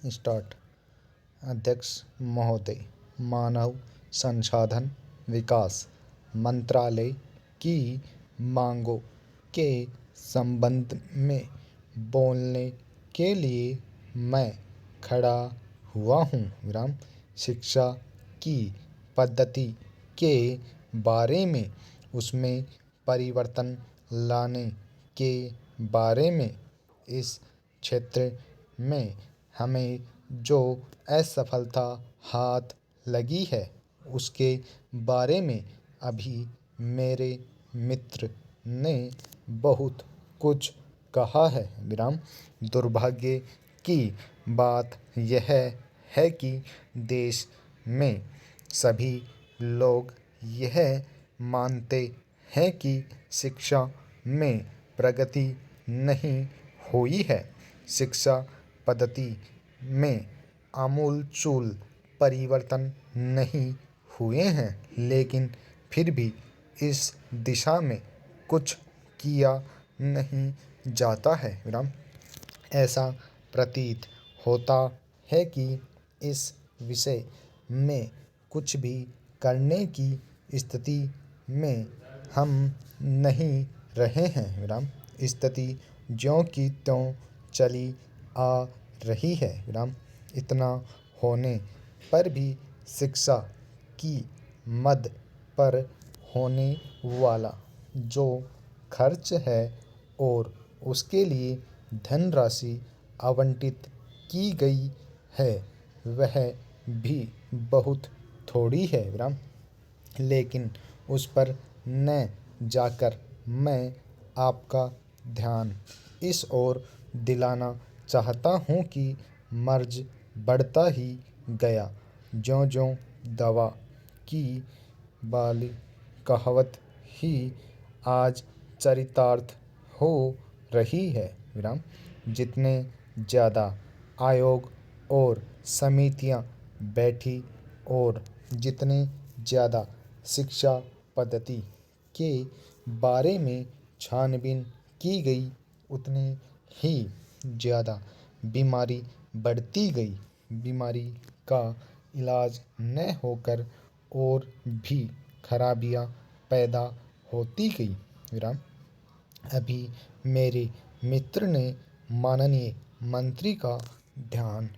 Start. अध्यक्ष महोदय, मानव संसाधन विकास मंत्रालय की मांगों के संबंध में बोलने के लिए मैं खड़ा हुआ हूँ। शिक्षा की पद्धति के बारे में, उसमें परिवर्तन लाने के बारे में, इस क्षेत्र में हमें जो असफलता हाथ लगी है उसके बारे में अभी मेरे मित्र ने बहुत कुछ कहा है। दुर्भाग्य की बात यह है कि देश में सभी लोग यह मानते हैं कि शिक्षा में प्रगति नहीं हुई है। शिक्षा पद्धति में आमूलचूल परिवर्तन नहीं हुए हैं, लेकिन फिर भी इस दिशा में कुछ किया नहीं जाता है। ऐसा प्रतीत होता है कि इस विषय में कुछ भी करने की स्थिति में हम नहीं रहे हैं। स्थिति ज्यों की त्यों चली आ रही है। इतना होने पर भी शिक्षा की मद पर होने वाला जो खर्च है और उसके लिए धनराशि आवंटित की गई है वह भी बहुत थोड़ी है। लेकिन उस पर न जाकर मैं आपका ध्यान इस ओर दिलाना चाहता हूँ कि मर्ज बढ़ता ही गया ज्यों-ज्यों दवा की वाली कहावत ही आज चरितार्थ हो रही है। जितने ज़्यादा आयोग और समितियां बैठी और जितने ज़्यादा शिक्षा पद्धति के बारे में छानबीन की गई, उतनी ही ज़्यादा बीमारी बढ़ती गई। बीमारी का इलाज न होकर और भी खराबियां पैदा होती गई। अभी मेरे मित्र ने माननीय मंत्री का ध्यान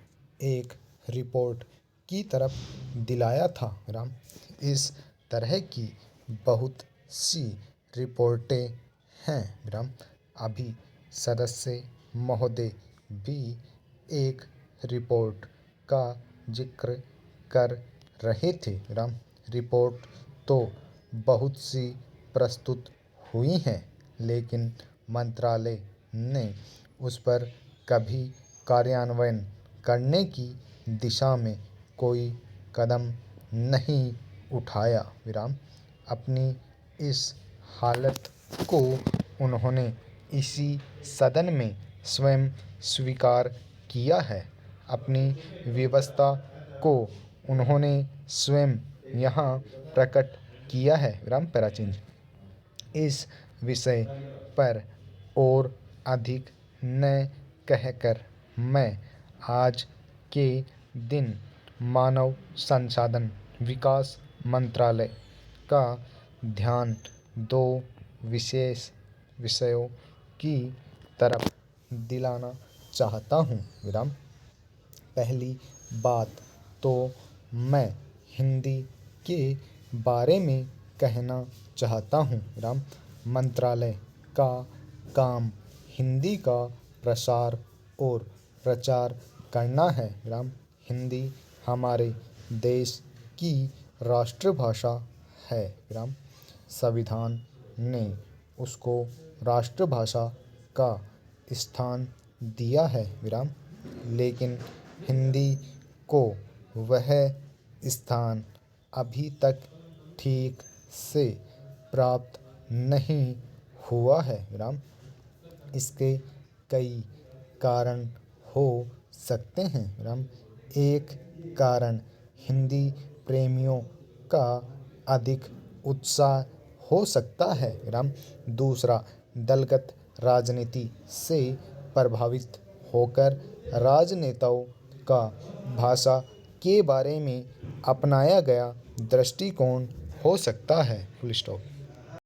एक रिपोर्ट की तरफ दिलाया था। इस तरह की बहुत सी रिपोर्टें हैं। अभी सदस्य महोदय भी एक रिपोर्ट का जिक्र कर रहे थे। रिपोर्ट तो बहुत सी प्रस्तुत हुई हैं, लेकिन मंत्रालय ने उस पर कभी कार्यान्वयन करने की दिशा में कोई कदम नहीं उठाया। अपनी इस हालत को उन्होंने इसी सदन में स्वयं स्वीकार किया है। अपनी व्यवस्था को उन्होंने स्वयं यहाँ प्रकट किया है। इस विषय पर और अधिक न कहकर मैं आज के दिन मानव संसाधन विकास मंत्रालय का ध्यान दो विशेष विषयों की तरफ दिलाना चाहता हूँ। पहली बात तो मैं हिंदी के बारे में कहना चाहता हूँ। मंत्रालय का काम हिंदी का प्रसार और प्रचार करना है। हिंदी हमारे देश की राष्ट्रभाषा है। संविधान ने उसको राष्ट्रभाषा का स्थान दिया है। लेकिन हिंदी को वह स्थान अभी तक ठीक से प्राप्त नहीं हुआ है। इसके कई कारण हो सकते हैं। एक कारण हिंदी प्रेमियों का अधिक उत्साह हो सकता है। दूसरा, दलगत राजनीति से प्रभावित होकर राजनेताओं का भाषा के बारे में अपनाया गया दृष्टिकोण हो सकता है। Full stop.